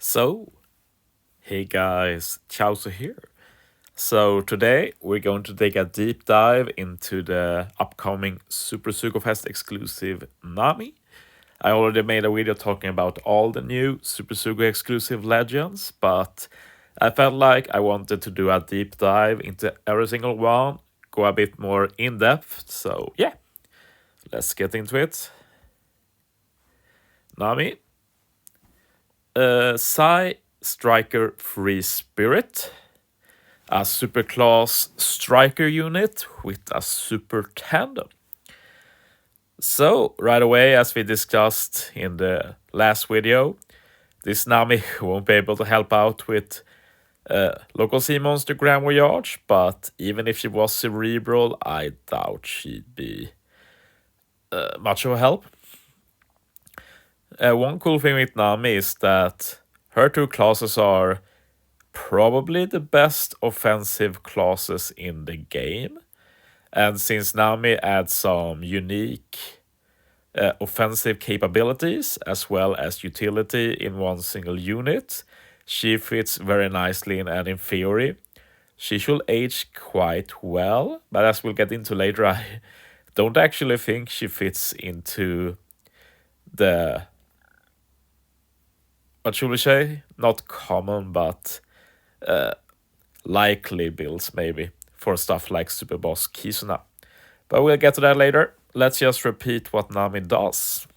So, hey guys, Chauzu here. So, today we're going to take a deep dive into the upcoming Super Sugo Fest exclusive Nami. I already made a video talking about all the new Super Sugo exclusive legends, but I felt like I wanted to do a deep dive into every single one, go a bit more in depth. So, yeah, let's get into it. Nami, Psy Striker Free Spirit, a super class striker unit with a super tandem. So, right away, as we discussed in the last video, this Nami won't be able to help out with local sea monster Grand Voyage, but even if she was cerebral, I doubt she'd be much of a help. One cool thing with Nami is that her two classes are probably the best offensive classes in the game. And since Nami adds some unique offensive capabilities as well as utility in one single unit, she fits very nicely in, and in theory, she should age quite well. But as we'll get into later, I don't actually think she fits into the, what should we say? Not common, but likely builds maybe for stuff like Super Boss Kizuna. But we'll get to that later. Let's just repeat what Nami does.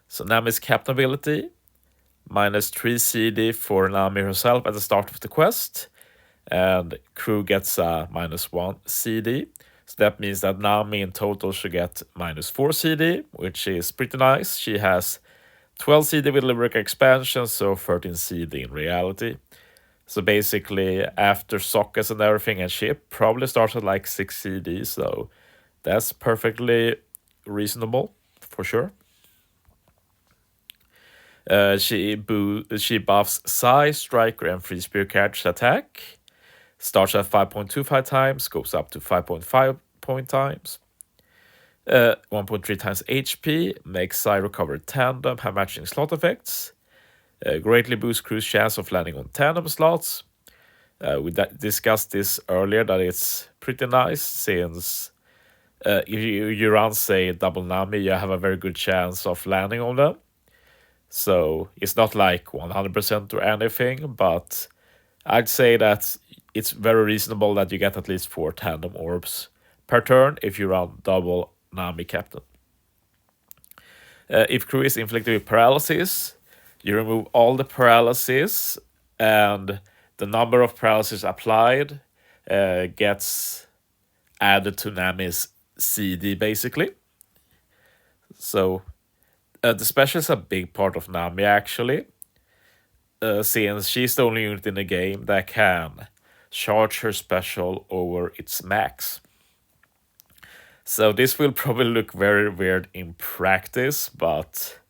So Nami's captain ability, -3 CD for Nami herself at the start of the quest, and crew gets a -1 CD. So that means that Nami in total should get -4 CD, which is pretty nice. She has 12 CD with Lyric expansion, so 13 CD in reality. So basically, after sockets and everything and ship, probably starts at like 6 CD, so that's perfectly reasonable, for sure. She buffs Psy, Striker, and Free Spirit characters attack. Starts at 5.25 times, goes up to 5.5 point times. 1.3 times HP, makes Psy recover tandem, have matching slot effects. Greatly boosts crew's chance of landing on tandem slots. We discussed this earlier, that it's pretty nice since if you run, say, double Nami, you have a very good chance of landing on them. So it's not like 100% or anything, but I'd say that it's very reasonable that you get at least 4 tandem orbs per turn if you run double Nami captain. If crew is inflicted with paralysis, you remove all the paralysis, and the number of paralysis applied gets added to Nami's CD, basically. So the special is a big part of Nami, actually, since she's the only unit in the game that can charge her special over its max. So this will probably look very weird in practice, but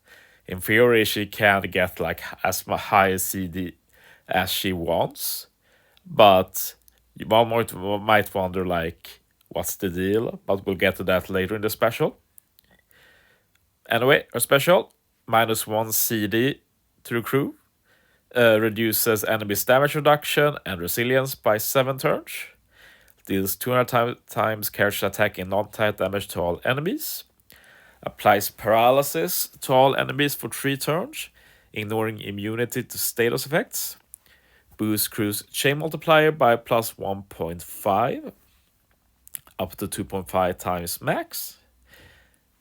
in theory she can get like as high a CD as she wants. But one might wonder like, what's the deal? But we'll get to that later in the special. Anyway, her special, -1 CD to the crew, reduces enemy's damage reduction and resilience by 7 turns. Deals 200 times character attack and non-type damage to all enemies. Applies paralysis to all enemies for 3 turns, ignoring immunity to status effects. Boosts crew's chain multiplier by plus 1.5, up to 2.5 times max.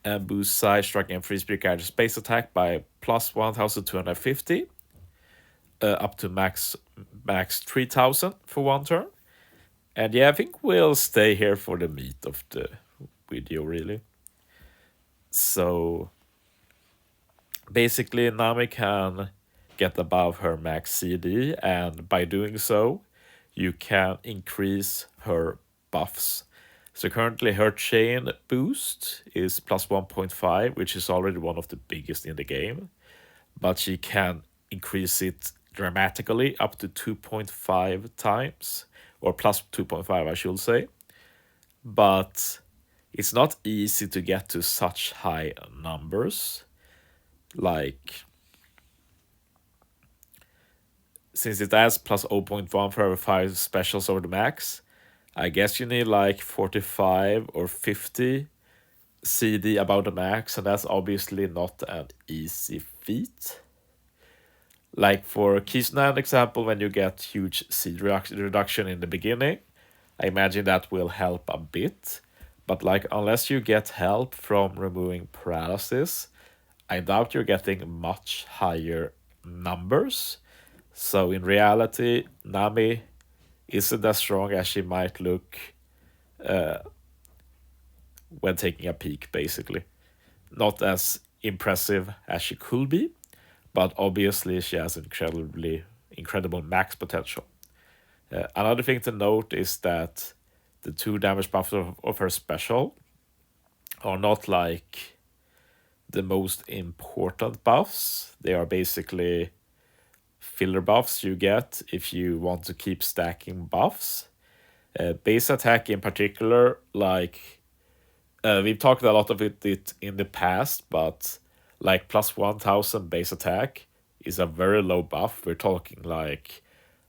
And boosts Psy, Striking, and Free Spirit character space attack by plus 1250, up to max 3000 for 1 turn. And yeah, I think we'll stay here for the meat of the video, really. So basically, Nami can get above her max CD, and by doing so, you can increase her buffs. So currently her chain boost is plus 1.5, which is already one of the biggest in the game. But she can increase it dramatically up to 2.5 times, or plus 2.5 I should say. But it's not easy to get to such high numbers. Like, since it adds plus 0.1 for every 5 specials over the max, I guess you need like 45 or 50 CD about the max, and that's obviously not an easy feat. Like for Kisnan example, when you get huge CD reduction in the beginning, I imagine that will help a bit. But like unless you get help from removing paralysis, I doubt you're getting much higher numbers. So in reality, Nami isn't as strong as she might look when taking a peek, basically. Not as impressive as she could be, but obviously she has incredible max potential. Another thing to note is that the 2 damage buffs of her special are not like the most important buffs. They are basically filler buffs you get if you want to keep stacking buffs. Base attack in particular, like we've talked a lot of it in the past, but like plus 1000 base attack is a very low buff. We're talking like,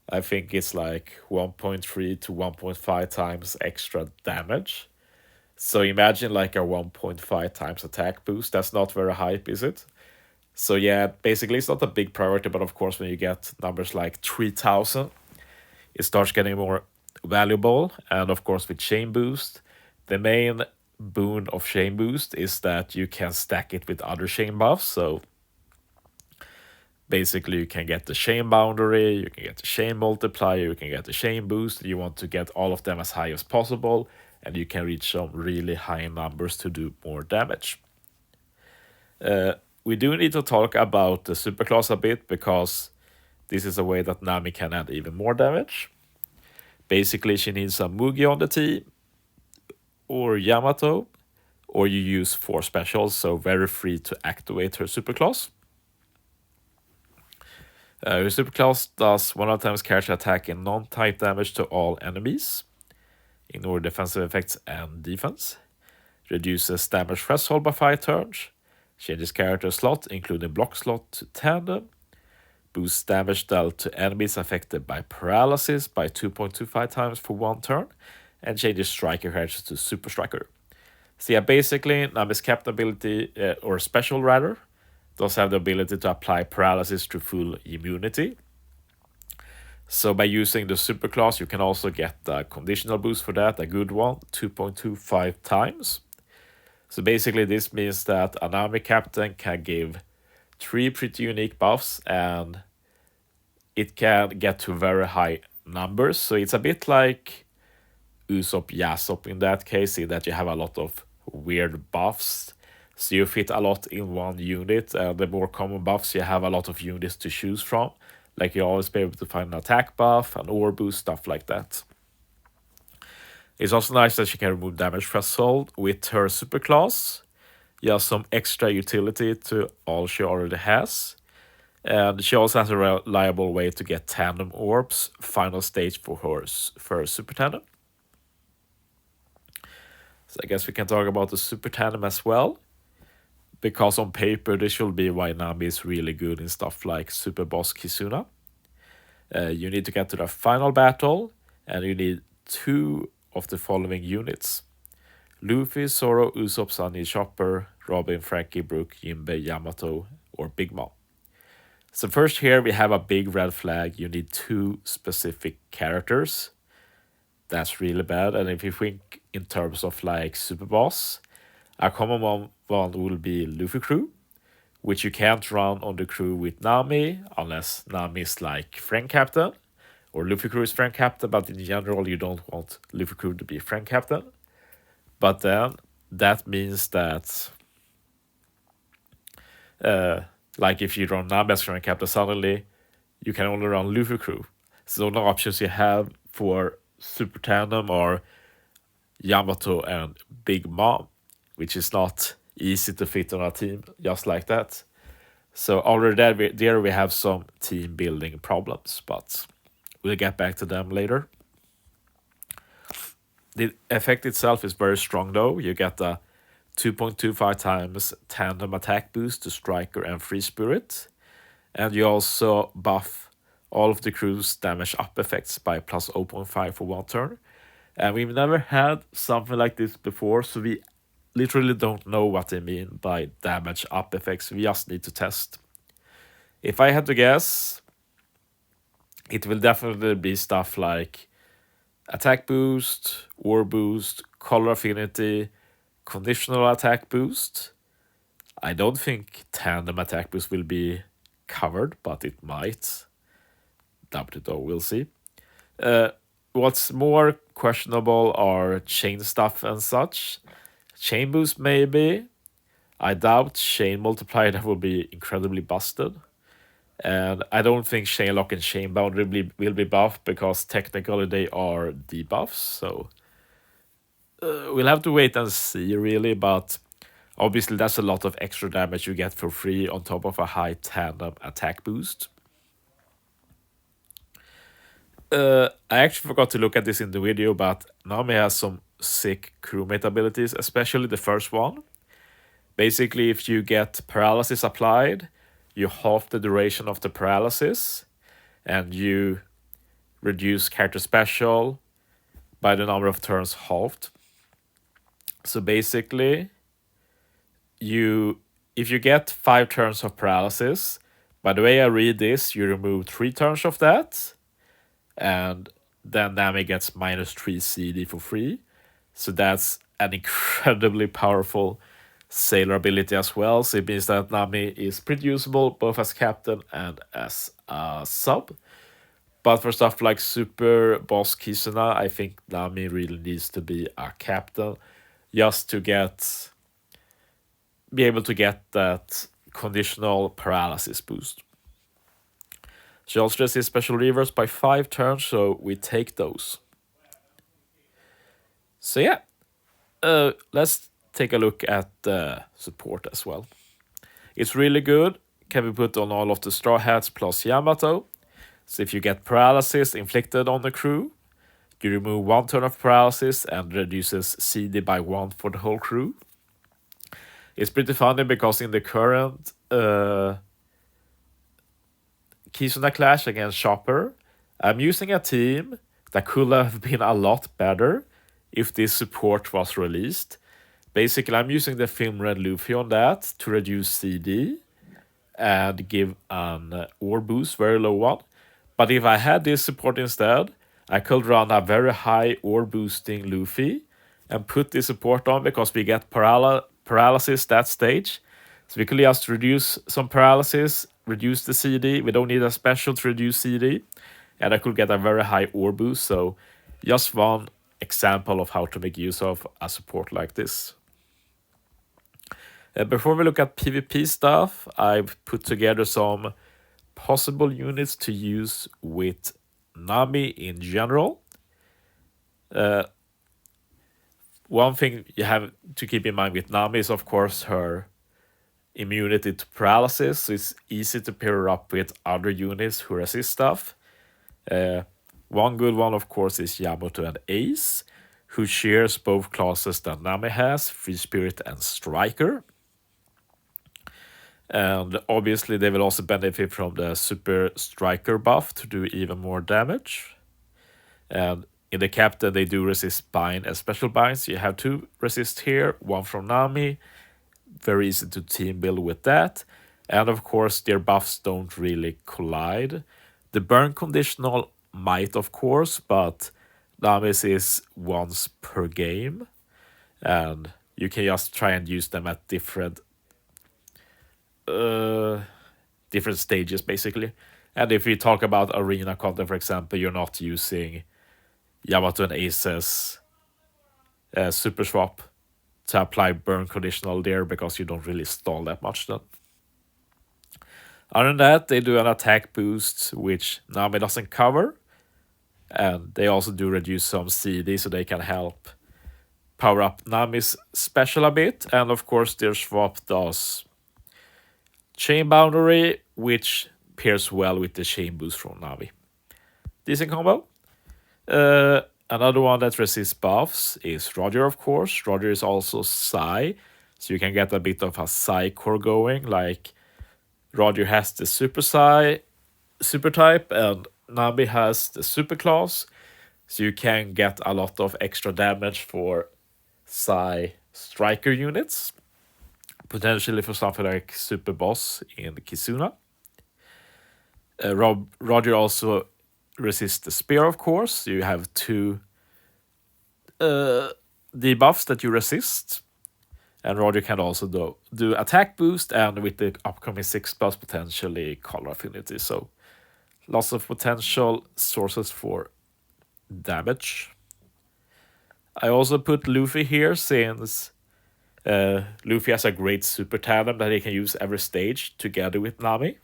I think it's like 1.3 to 1.5 times extra damage. So imagine like a 1.5 times attack boost. That's not very hype, is it? So yeah, basically it's not a big priority, but of course when you get numbers like 3000, it starts getting more valuable. And of course with chain boost, the main boon of chain boost is that you can stack it with other chain buffs. So basically you can get the chain boundary, you can get the chain multiplier, you can get the chain boost. You want to get all of them as high as possible, and you can reach some really high numbers to do more damage. We do need to talk about the superclass a bit, because this is a way that Nami can add even more damage. Basically, she needs a Mugi on the team, or Yamato, or you use 4 specials, so very free to activate her superclass. Her superclass does 100 times character attack and non-type damage to all enemies. Ignore defensive effects and defense. Reduces damage threshold by 5 turns. Changes character slot, including block slot, to tandem. Boosts damage dealt to enemies affected by paralysis by 2.25 times for 1 turn. And changes striker character to super striker. So yeah, basically Nami's captain ability, or special rather, does have the ability to apply paralysis to full immunity. So by using the superclass, you can also get a conditional boost for that, a good one, 2.25 times. So basically this means that a Nami captain can give 3 pretty unique buffs, and it can get to very high numbers. So it's a bit like Usopp Yasop in that case, in that you have a lot of weird buffs. So you fit a lot in one unit, and the more common buffs, you have a lot of units to choose from. Like you always be able to find an attack buff, an ore boost, stuff like that. It's also nice that she can remove damage threshold with her superclass. You have some extra utility to all she already has. And she also has a reliable way to get tandem orbs, final stage for her super tandem. So I guess we can talk about the super tandem as well, because on paper this should be why Nami is really good in stuff like Super Boss Kizuna. You need to get to the final battle, and you need 2 of the following units: Luffy, Zoro, Usopp, Sunny, Chopper, Robin, Frankie, Brook, Jinbei, Yamato, or Big Mom. So first here we have a big red flag. You need 2 specific characters. That's really bad. And if you think in terms of like Super Boss, a common one will be Luffy crew, which you can't run on the crew with Nami unless Nami is like friend captain, or Luffy crew is friend captain, but in general you don't want Luffy crew to be friend captain. But then that means that like if you run Nami as friend captain, suddenly you can only run Luffy crew. So the only options you have for Super Tandem are Yamato and Big Mom, which is not easy to fit on a team just like that. So already there we have some team building problems, but we'll get back to them later. The effect itself is very strong though. You get a 2.25 times tandem attack boost to striker and free spirit, and you also buff all of the crew's damage up effects by plus 0.5 for one turn. And we've never had something like this before, so we literally don't know what they mean by damage up effects. We just need to test. If I had to guess, it will definitely be stuff like attack boost, war boost, color affinity, conditional attack boost. I don't think tandem attack boost will be covered, but it might. Doubt it though, we'll see. What's more questionable are chain stuff and such. Chain boost maybe. I doubt chain multiplier that will be incredibly busted. And I don't think chain lock and chain boundary will be buffed because technically they are debuffs. So we'll have to wait and see really, but obviously that's a lot of extra damage you get for free on top of a high tandem attack boost. I actually forgot to look at this in the video, but Nami has some sick crewmate abilities, especially the first one. Basically, if you get paralysis applied, you halve the duration of the paralysis, and you reduce character special by the number of turns halved. So basically, if you get 5 turns of paralysis, by the way I read this, you remove 3 turns of that, and then Nami gets -3 CD for free. So that's an incredibly powerful sailor ability as well. So it means that Nami is pretty usable both as captain and as a sub. But for stuff like Super Boss Kisuna, I think Nami really needs to be a captain just to be able to get that conditional paralysis boost. She also resists special reverse by 5 turns, so we take those. So yeah, let's take a look at the support as well. It's really good. Can be put on all of the Straw Hats plus Yamato. So if you get paralysis inflicted on the crew, you remove 1 turn of paralysis and reduces CD by 1 for the whole crew. It's pretty funny because in the current Kisuna Clash against Chopper, I'm using a team that could have been a lot better if this support was released. Basically, I'm using the Film Red Luffy on that to reduce CD and give an ore boost, very low one. But if I had this support instead, I could run a very high ore boosting Luffy and put this support on because we get paralysis that stage. So we could just reduce some paralysis, reduce the CD. We don't need a special to reduce CD. And I could get a very high ore boost. So just one example of how to make use of a support like this. Before we look at PvP stuff, I've put together some possible units to use with Nami in general. One thing you have to keep in mind with Nami is, of course, her immunity to paralysis. So it's easy to pair her up with other units who resist stuff. One good one, of course, is Yamato and Ace, who shares both classes that Nami has, Free Spirit and Striker. And obviously they will also benefit from the Super Striker buff to do even more damage. And in the captain, they do resist bind and special binds. You have 2 resist here, 1 from Nami. Very easy to team build with that. And of course, their buffs don't really collide. The burn conditional might, of course, but Nami's is once per game. And you can just try and use them at different stages, basically. And if we talk about arena content, for example, you're not using Yamato and Ace's super swap to apply burn conditional there because you don't really stall that much then. Other than that, they do an attack boost, which Nami doesn't cover. And they also do reduce some CD, so they can help power up Nami's special a bit. And of course, their swap does chain boundary, which pairs well with the chain boost from Nami. Decent combo. Another one that resists buffs is Roger, of course. Roger is also Psy, so you can get a bit of a Psy core going. Like Roger has the Super Psy, super type, and Nami has the super class, so you can get a lot of extra damage for Psy striker units, potentially for something like Super Boss in Kizuna. Roger also resists the spear, of course. You have two debuffs that you resist. And Roger can also do attack boost, and with the upcoming 6+, potentially color affinity. So lots of potential sources for damage. I also put Luffy here since Luffy has a great super tandem that he can use every stage together with Nami.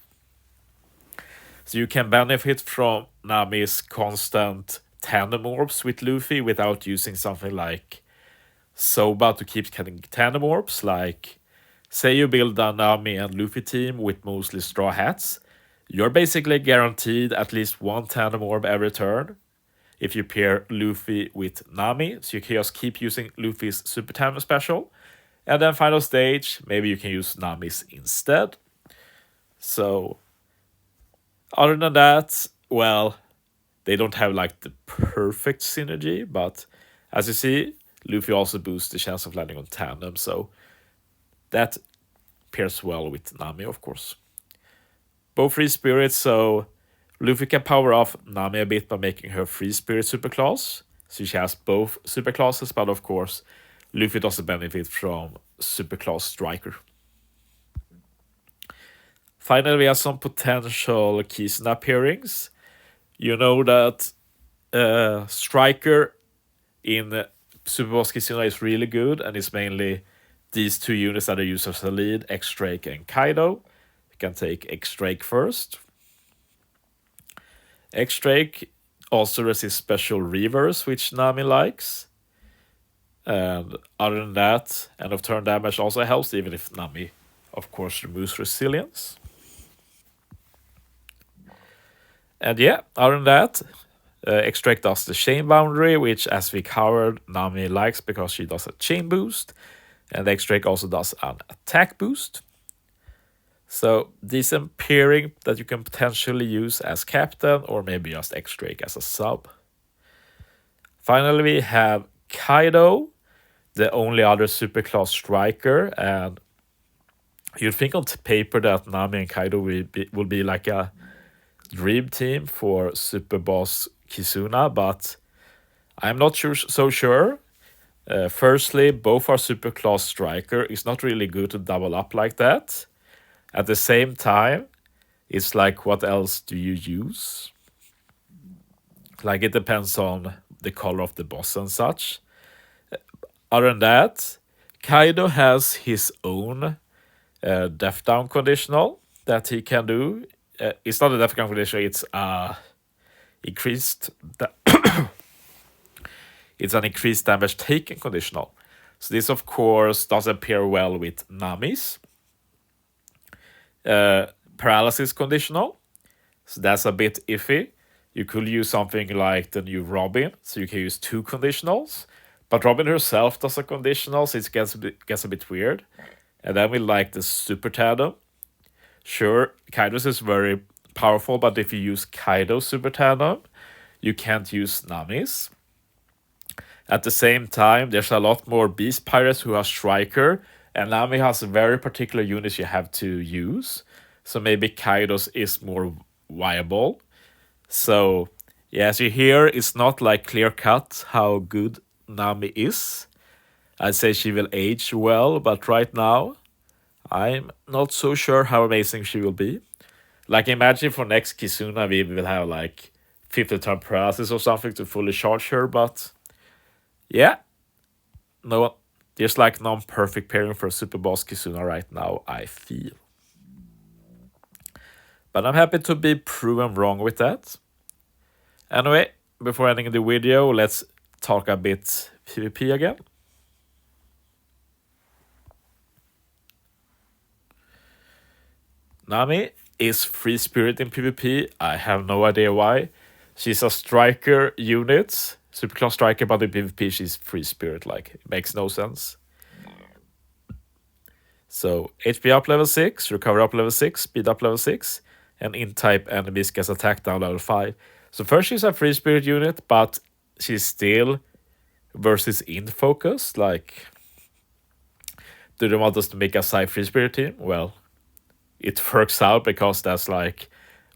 So you can benefit from Nami's constant tandem orbs with Luffy without using something like Soba to keep getting tandem orbs. Like, say you build a Nami and Luffy team with mostly straw hats, you're basically guaranteed at least one tandem orb every turn if you pair Luffy with Nami, so you can just keep using Luffy's super tandem special. And then final stage, maybe you can use Nami's instead. So other than that, well, they don't have like the perfect synergy, but as you see, Luffy also boosts the chance of landing on tandem, so that pairs well with Nami, of course. Both free spirits, so Luffy can power off Nami a bit by making her free spirit superclass. So she has both superclasses, but of course, Luffy doesn't benefit from superclass striker. Finally, we have some potential Kizuna pairings. You know that striker in Super Boss Kizuna is really good, and it's mainly these two units that are used as a lead, X-Drake and Kaido. You can take X-Drake first. X-Drake also resists special reverse, which Nami likes. And other than that, end of turn damage also helps, even if Nami, of course, removes resilience. And yeah, other than that, X-Drake does the chain boundary, which, as we covered, Nami likes because she does a chain boost. And X-Drake also does an attack boost. So decent pairing that you can potentially use as captain, or maybe just X-Drake as a sub. Finally, we have Kaido, the only other superclass striker, and you'd think on paper that Nami and Kaido will be like a dream team for Super Boss Kizuna, but I'm not so sure. Firstly, both are superclass striker. It's not really good to double up like that. At the same time, it's like, what else do you use? Like, it depends on the color of the boss and such. Other than that, Kaido has his own death down conditional that he can do. It's not a death down conditional, it's increased... it's an increased damage taken conditional. So this, of course, doesn't pair well with Nami's paralysis conditional. So that's a bit iffy. You could use something like the new Robin, so you can use two conditionals. But Robin herself does a conditional, so it gets a bit weird. And then we like the super tandem. Sure, Kaido's is very powerful, but if you use Kaido's super tandem, you can't use Nami's. At the same time, there's a lot more beast pirates who are striker, and Nami has very particular units you have to use. So maybe Kaido's is more viable. So, yeah, as you hear, it's not like clear cut how good Nami is. I'd say she will age well, but right now, I'm not so sure how amazing she will be. Like, imagine for next Kizuna, we will have like 50 turn paralysis or something to fully charge her, but yeah, no, there's like non-perfect pairing for Super Boss Kizuna right now, I feel. But I'm happy to be proven wrong with that. Anyway, before ending the video, let's talk a bit PvP again. Nami is free spirit in PvP. I have no idea why. She's a striker unit, superclass striker, but in PvP she's free spirit. Like, it makes no sense. So HP up level 6, recover up level 6, speed up level 6. and in-type enemies gets attacked down level 5. So first she's a free spirit unit, but she's still versus in focus. Like, do they want us to make a Psy free spirit team? Well, it works out because that's like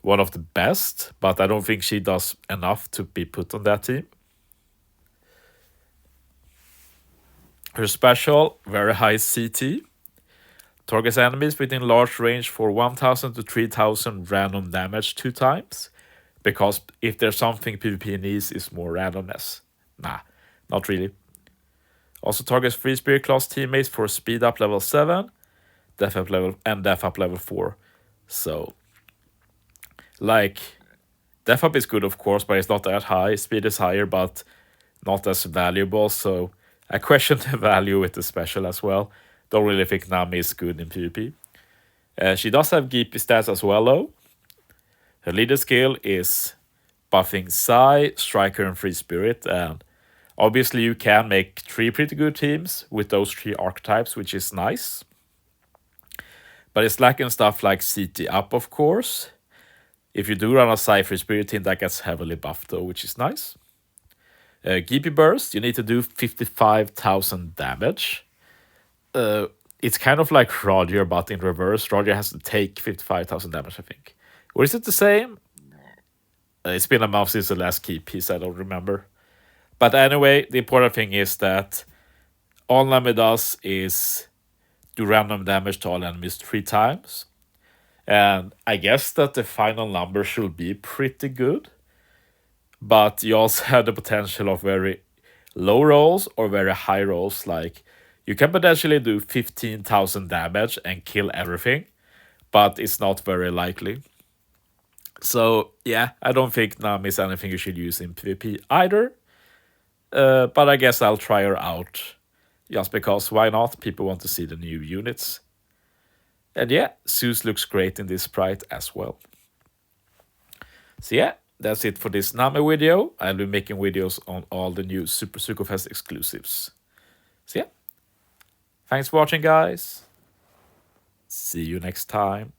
one of the best, but I don't think she does enough to be put on that team. Her special, very high CT. Targets enemies within large range for 1000 to 3000 random damage 2 times. Because if there's something PvP needs, is more randomness. Nah, not really. Also targets free spirit class teammates for speed up level 7, death up level 4. So, like, death up is good of course, but it's not that high. Speed is higher, but not as valuable. So I question the value with the special as well. Don't really think Nami is good in PvP. She does have Geepy stats as well though. Her leader skill is buffing Psy, Striker, and Free Spirit, and obviously you can make 3 pretty good teams with those 3 archetypes, which is nice. But it's lacking stuff like CT up, of course. If you do run a Psy Free Spirit team, that gets heavily buffed though, which is nice. Geepy Burst, you need to do 55,000 damage. It's kind of like Roger, but in reverse. Roger has to take 55,000 damage, I think. Or is it the same? It's been a month since the last key piece, I don't remember. But anyway, the important thing is that all Nami does is do random damage to all enemies 3 times. And I guess that the final number should be pretty good. But you also have the potential of very low rolls or very high rolls. Like, you can potentially do 15,000 damage and kill everything, but it's not very likely. So, yeah, I don't think Nami is anything you should use in PvP either. But I guess I'll try her out. Just because, why not? People want to see the new units. And yeah, Zeus looks great in this sprite as well. So yeah, that's it for this Nami video. I'll be making videos on all the new Super Sugo Fest exclusives. So yeah, thanks for watching guys. See you next time.